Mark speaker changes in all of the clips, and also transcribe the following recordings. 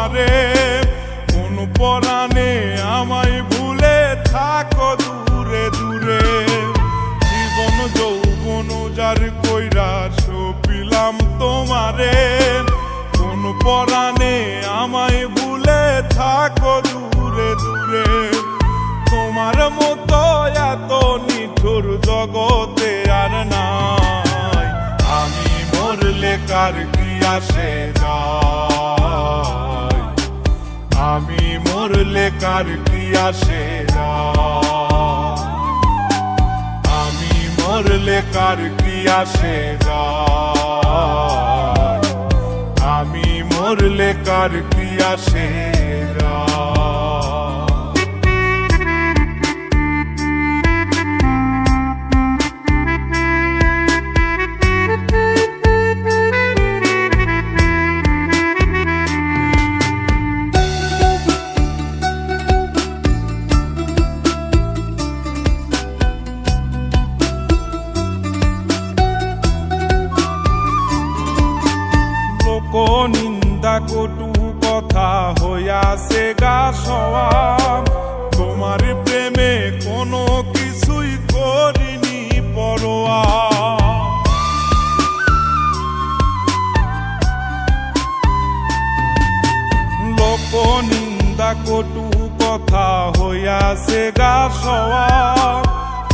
Speaker 1: তোমারে, কোন পরাণে আমায় ভুলে থাকো দূরে দূরে। জীবন যৌবন যার কইরা সপিলাম তোমারে, কোন পরাণে আমায় ভুলে থাকো দূরে দূরে। তোমার মতো এত নিঠুর জগতে আর নাই, আমি মরলে কার কি আসে যায়, আমি মরলে কার কি আসে যায়, আমি মরলে কার কি আসে যায়, আমি মরলে কার কি আসে যায়। নিন্দা কটু কথা হইয়াছে গা সওয়া, তোমার প্রেমে কোনো কিছুই করিনি পরোয়া। লোক নিন্দা কটু কথা হইয়াছে গা সওয়া,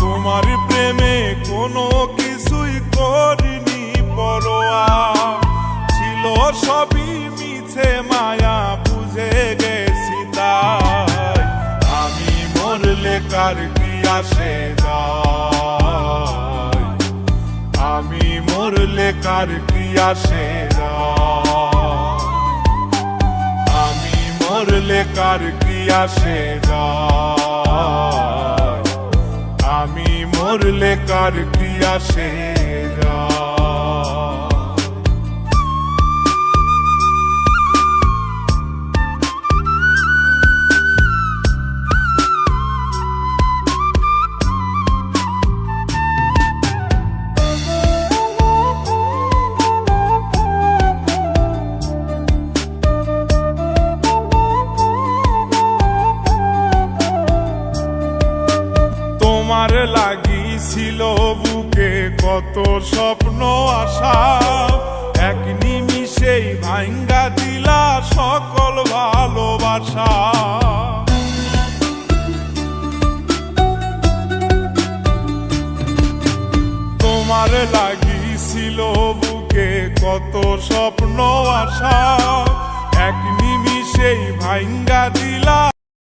Speaker 1: তোমার প্রেমে কোনো কিছুই করিনি পরোয়া। সবই মিছে মায়া বুঝে গেছি তাই, আমি মরলে কার কি আসে যায়, আমি মরলে কার কি আসে যায়, আমি মরলে কার কি আসে যায়, আমি মরলে কার কি আসে যায়। তোমার লাগিছিল বুকে কত স্বপ্ন আশা, এক নিমিষেই ভাঙ্গা দিলা সকল ভালোবাসা। তোমার লাগিছিল বুকে কত স্বপ্ন আশা, এক নিমিষেই ভাঙ্গা